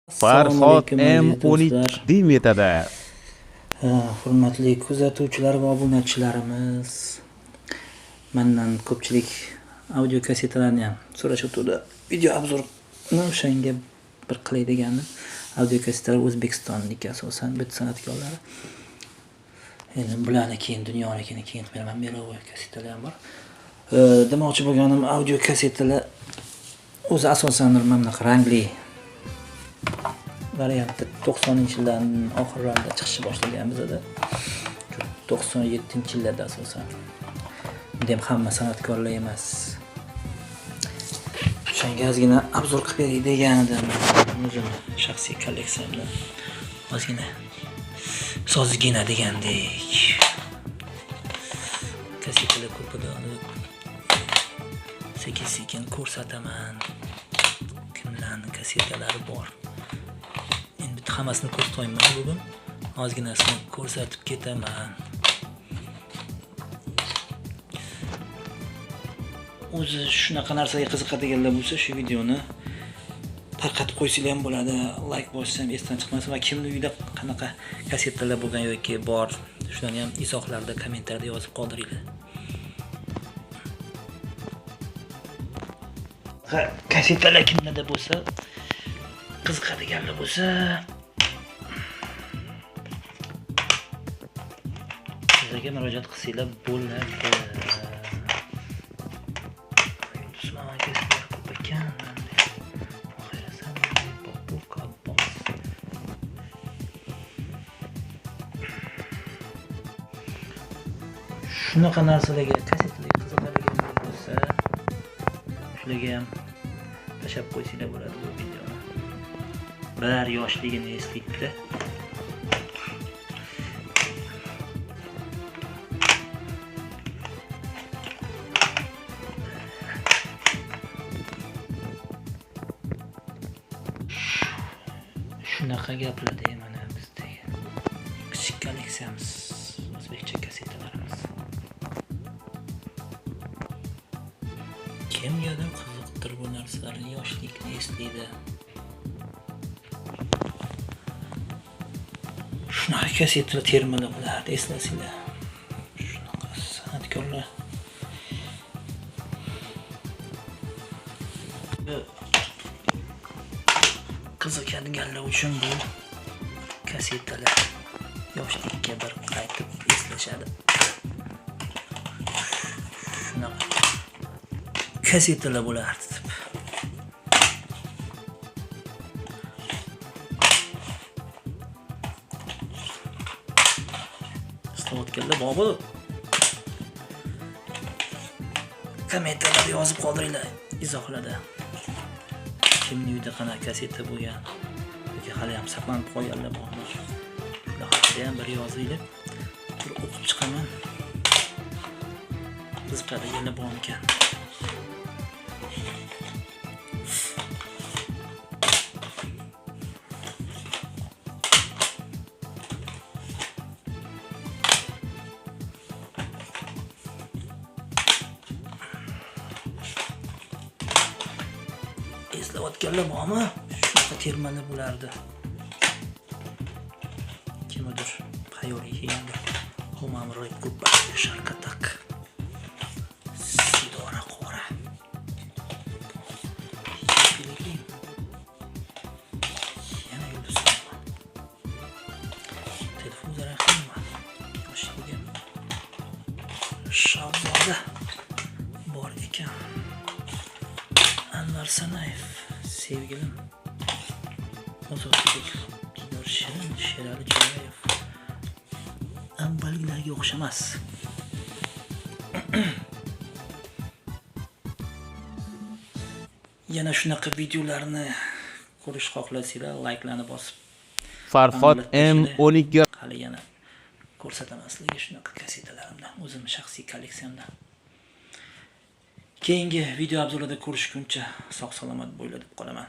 Farhod Assalomu alaykum aziz do'stlar. M12 metada. Hurmatli kuzatuvchilar va obunachilarimiz. Mendan ko'pchilik audio kassetalarni ham so'rashayotdi. Video obzorni o'shanga bir qilay degandim. Audio kassetalar O'zbekistonniki asosan bit san'atkorlari. Endi bularni keyin dunyonikini keyin beraman. Merovoy kassetalar ham bor. Demoqchi bo'lganim audio kassetalar o'zi asosan mana rangli variantda 90-yillarning oxirlarida chiqishni boshlagan bizda. 97-yillarda asosan. Endi ham hamma san'atkorlar emas. O'shanga ozgina obzor qilib beray degandim. O'zim shaxsiy kolleksiyamda ozgina degandek. Kassetalar ko'pida sekin ko'rsataman. Kimlarning kassetalari bor. Hammasini ko'rsatmayman bugun. Ozginasini ko'rsatib ketaman. O'zi shunaqa narsaga qiziqadiganlar bo'lsa, shu videoni tarqatib qo'ysanglar ham bo'ladi. Like bossam esdan chiqmasin va kimning uyida qanaqa kassetalar bo'lgan yoki bor, shuni ham izohlarda, kommentariyada yozib qoldiringlar. Kassetalar kimlarda bo'lsa, qiziqadiganlar bo'lsa, sizlarga murojaat qilsanglar bo'ladi. Shunaqa narsalarga kassetalarga qiziqadigan bo'lsa, shularga ham tashlab qo'ysanglar bo'ladi bu videoni. Bir yoshligini eslaydi. Shunaqa gaplarda mana bizdagi kichik kolleksiyamiz, o'zbekcha kassetalarimiz. Kimgadir qiziqdir bu narsalar, yoshlikni eslaydi. Shunaqa kassetalar termalar bo'lardi, eslasanglar. Shunaqa san'atkorlar. Qiziqadiganlar uchun bu kassetalar yoshlikka bir qaytib eslashadi. Shunaqa kassetalar bo'lardi deb. Islayotganlar bobi kommentarlarda yozib qoldiringlar, izohlarda. Kimning uyida qanaqa kasseta bo'lgan yoki hali ham saqlanib qolganlar bormi? Shular haqida ham bir yozinglar. Bir o'qib chiqaman. Qiziqadiganlar bor ekan. Eslayotganlar bormi? Shunaqa termalar bo'lardi. Kimdir xayoliy kelgandir. Homamroy ko'p sharqatak. Sidora qora. Yana yulduz. Telefon zaraqlama. Yoshligim. Shahzoda bor ekan. Anvar Sanayev, sevgilim. Ozodbek, Shirin, Sherali Jo'rayev. Avvalgilarga o'xshamas. Yana shunaqa videolarni ko'rish xohlasanglar, like'larni bosib. Farhod M12 hali yana ko'rsataman sizlarga shunaqa kassetalarimdan, o'zim shaxsiy kolleksiyamdan. Keyingi video obzorlarda ko'rishguncha sog' salomat bo'yla deb qolaman.